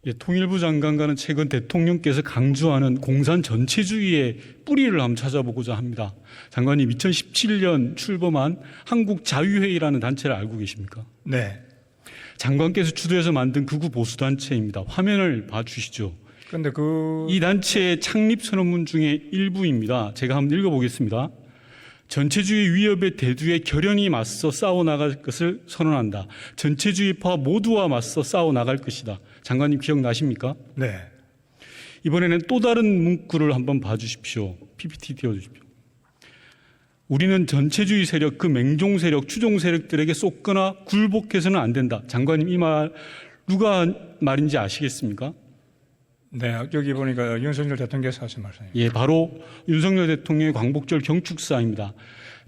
예, 통일부 장관과는 최근 대통령께서 강조하는 공산 전체주의의 뿌리를 한번 찾아보고자 합니다. 장관님, 2017년 출범한 한국자유회의라는 단체를 알고 계십니까? 네. 장관께서 주도해서 만든 극우 보수단체입니다. 화면을 봐주시죠. 그런데 이 단체의 창립 선언문 중에 일부입니다. 제가 한번 읽어보겠습니다. 전체주의 위협의 대두에 결연히 맞서 싸워나갈 것을 선언한다. 전체주의파 모두와 맞서 싸워나갈 것이다. 장관님 기억나십니까? 네. 이번에는 또 다른 문구를 한번 봐주십시오. PPT 띄워주십시오. 우리는 전체주의 세력, 그 맹종 세력, 추종 세력들에게 쏟거나 굴복해서는 안 된다. 장관님, 이 말 누가 말인지 아시겠습니까? 네, 여기 보니까 윤석열 대통령께서 하신 말씀입니다. 예, 바로 윤석열 대통령의 광복절 경축사입니다.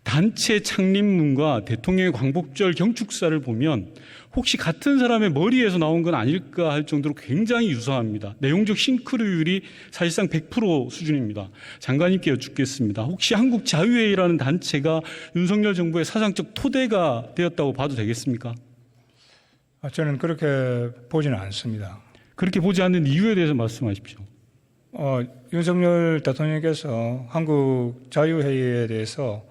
단체 창립문과 대통령의 광복절 경축사를 보면 혹시 같은 사람의 머리에서 나온 건 아닐까 할 정도로 굉장히 유사합니다. 내용적 싱크로율이 사실상 100% 수준입니다. 장관님께 여쭙겠습니다. 혹시 한국자유회의라는 단체가 윤석열 정부의 사상적 토대가 되었다고 봐도 되겠습니까? 저는 그렇게 보지는 않습니다. 그렇게 보지 않는 이유에 대해서 말씀하십시오. 윤석열 대통령께서 한국자유회의에 대해서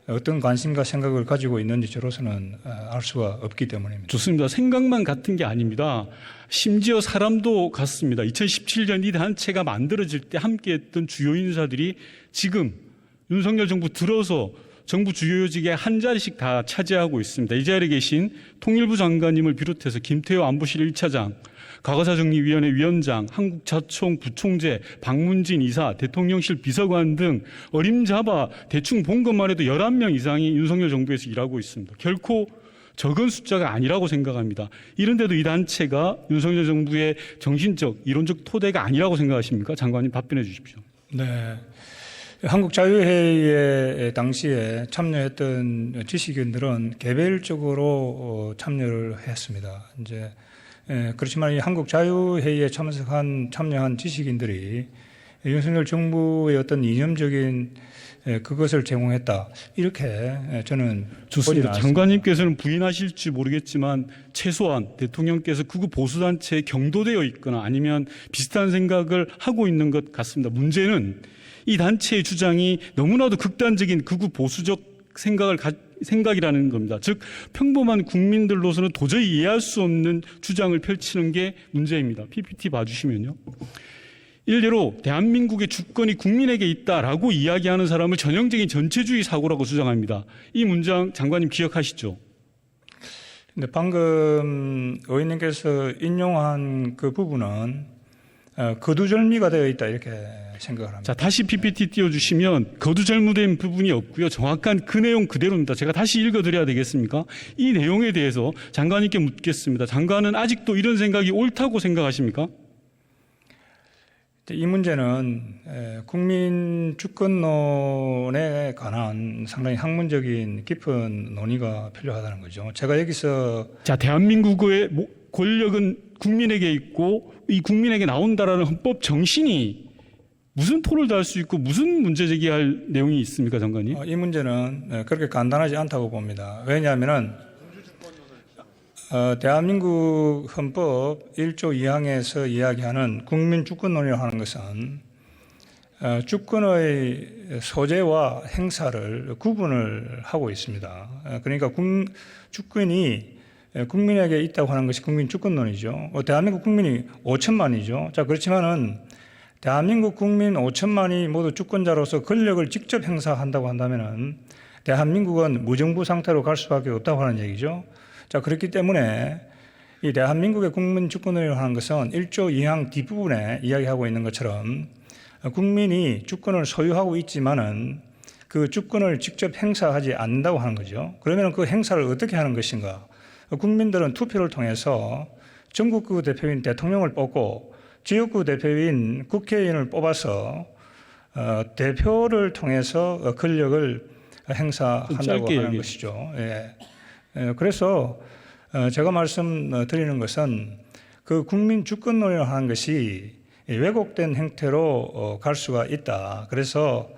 어떤 관심과 생각을 가지고 있는지 저로서는 알 수가 없기 때문입니다. 좋습니다. 생각만 같은 게 아닙니다. 심지어 사람도 같습니다. 2017년 이 단체가 만들어질 때 함께했던 주요 인사들이 지금 윤석열 정부 들어서 정부 주요 요직에 한 자리씩 다 차지하고 있습니다. 이 자리에 계신 통일부 장관님을 비롯해서 김태호 안보실 1차장, 과거사정리위원회 위원장, 한국자총 부총재, 박문진 이사, 대통령실 비서관 등 어림잡아 대충 본 것만 해도 11명 이상이 윤석열 정부에서 일하고 있습니다. 결코 적은 숫자가 아니라고 생각합니다. 이런데도 이 단체가 윤석열 정부의 정신적, 이론적 토대가 아니라고 생각하십니까? 장관님 답변해 주십시오. 네. 한국자유회의에 당시에 참여했던 지식인들은 개별적으로 참여를 했습니다. 그렇지만 이 한국자유회의에 참여한 지식인들이 윤석열 정부의 어떤 이념적인 그것을 제공했다. 이렇게 저는 좋습니다. 장관님께서는 부인하실지 모르겠지만 최소한 대통령께서 극우 보수단체에 경도되어 있거나 아니면 비슷한 생각을 하고 있는 것 같습니다. 문제는 이 단체의 주장이 너무나도 극단적인 극우 보수적 생각이라는 겁니다. 즉 평범한 국민들로서는 도저히 이해할 수 없는 주장을 펼치는 게 문제입니다. PPT 봐주시면요. 일례로 대한민국의 주권이 국민에게 있다라고 이야기하는 사람을 전형적인 전체주의 사고라고 주장합니다. 이 문장 장관님 기억하시죠? 근데 방금 의원님께서 인용한 그 부분은 거두절미가 되어 있다 이렇게 생각을 합니다. 자, 다시 PPT 띄워주시면 거두절미된 부분이 없고요. 정확한 그 내용 그대로입니다. 제가 다시 읽어드려야 되겠습니까? 이 내용에 대해서 장관님께 묻겠습니다. 장관은 아직도 이런 생각이 옳다고 생각하십니까? 이 문제는 국민 주권론에 관한 상당히 학문적인 깊은 논의가 필요하다는 거죠. 제가 여기서 대한민국의 권력은 국민에게 있고 이 국민에게 나온다라는 헌법 정신이 무슨 토를 달 수 있고 무슨 문제 제기할 내용이 있습니까, 장관님? 이 문제는 그렇게 간단하지 않다고 봅니다. 왜냐하면 대한민국 헌법 1조 2항에서 이야기하는 국민주권론이라고 하는 것은 주권의 소재와 행사를 구분을 하고 있습니다. 그러니까 주권이 국민에게 있다고 하는 것이 국민주권론이죠. 대한민국 국민이 5천만이죠. 자, 그렇지만은 대한민국 국민 5천만이 모두 주권자로서 권력을 직접 행사한다고 한다면은 대한민국은 무정부 상태로 갈 수밖에 없다고 하는 얘기죠. 자, 그렇기 때문에 이 대한민국의 국민 주권론이라고 하는 것은 1조 2항 뒷부분에 이야기하고 있는 것처럼 국민이 주권을 소유하고 있지만은 그 주권을 직접 행사하지 않는다고 하는 거죠. 그러면 그 행사를 어떻게 하는 것인가? 국민들은 투표를 통해서 전국구 대표인 대통령을 뽑고 지역구 대표인 국회의원을 뽑아서 대표를 통해서 권력을 행사한다고 하는 것이죠. 예. 그래서 제가 말씀드리는 것은 그 국민 주권론이라고 하는 것이 왜곡된 형태로 갈 수가 있다. 그래서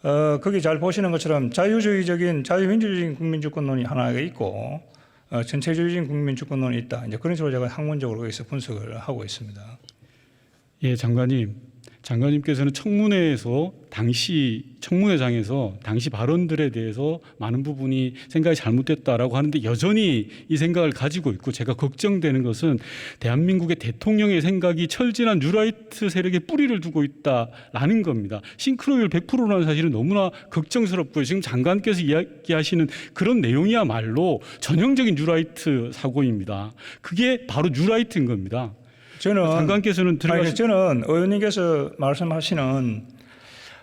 거기 잘 보시는 것처럼 자유주의적인 자유민주적인 국민 주권론이 하나가 있고 전체주의적인 국민 주권론이 있다. 이제 그런 식으로 제가 학문적으로 여기서 분석을 하고 있습니다. 예, 장관님께서는 청문회에서 청문회장에서 당시 발언들에 대해서 많은 부분이 생각이 잘못됐다라고 하는데 여전히 이 생각을 가지고 있고, 제가 걱정되는 것은 대한민국의 대통령의 생각이 철진한 뉴라이트 세력에 뿌리를 두고 있다라는 겁니다. 싱크로율 100%라는 사실은 너무나 걱정스럽고요. 지금 장관께서 이야기하시는 그런 내용이야말로 전형적인 뉴라이트 사고입니다. 그게 바로 뉴라이트인 겁니다. 장관께서는 저는 의원님께서 말씀하시는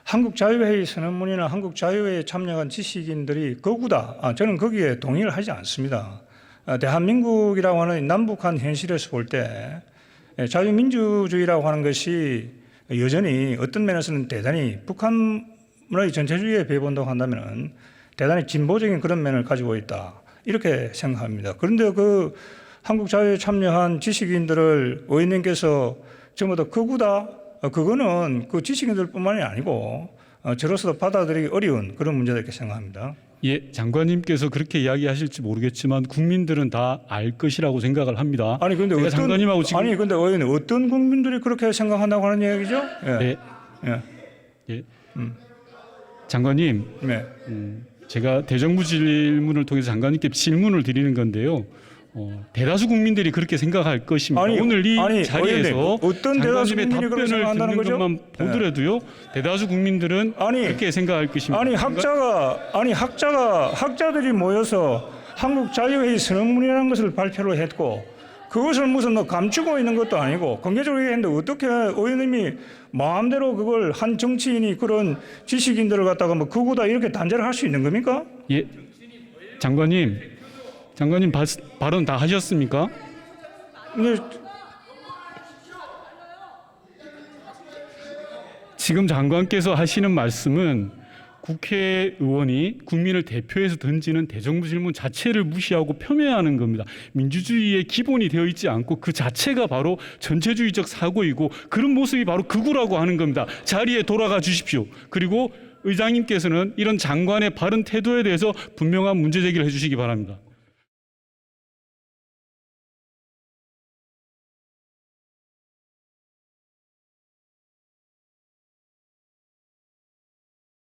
한국자유회의 선언문이나 한국자유회의에 참여한 지식인들이 거구다. 저는 거기에 동의를 하지 않습니다. 대한민국이라고 하는 남북한 현실에서 볼 때 자유민주주의라고 하는 것이 여전히 어떤 면에서는 대단히 북한의 전체주의에 비해본다고 한다면 대단히 진보적인 그런 면을 가지고 있다. 이렇게 생각합니다. 그런데 그 한국자유에 참여한 지식인들을 의원님께서 전부 다 거구다. 그거는 그 지식인들뿐만이 아니고 저로서도 받아들이기 어려운 그런 문제다 이렇게 생각합니다. 예, 장관님께서 그렇게 이야기하실지 모르겠지만 국민들은 다 알 것이라고 생각을 합니다. 아니 근데 근데 의원님 어떤 국민들이 그렇게 생각한다고 하는 얘기죠? 예. 네. 예. 장관님, 네. 제가 대정부 질문을 통해서 장관님께 질문을 드리는 건데요. 대다수 국민들이 그렇게 생각할 것입니다. 오늘 이 자리에서 어떤 대다수 장관님의 국민이 그렇게 답변을 생각한다는 듣는 거죠? 것만 보더라도요. 대다수 국민들은 그렇게 생각할 것입니다. 학자들이 모여서 한국 자유회의 선언문이라는 것을 발표를 했고 그것을 무슨 감추고 있는 것도 아니고 공개적으로 얘기했는데 어떻게 의원님이 마음대로 그걸 한 정치인이 그런 지식인들을 갖다가 그거다 이렇게 단죄를 할 수 있는 겁니까? 예, 장관님 발언 다 하셨습니까? 네. 지금 장관께서 하시는 말씀은 국회의원이 국민을 대표해서 던지는 대정부 질문 자체를 무시하고 폄훼하는 겁니다. 민주주의의 기본이 되어 있지 않고 그 자체가 바로 전체주의적 사고이고 그런 모습이 바로 극우라고 하는 겁니다. 자리에 돌아가 주십시오. 그리고 의장님께서는 이런 장관의 바른 태도에 대해서 분명한 문제 제기를 해주시기 바랍니다.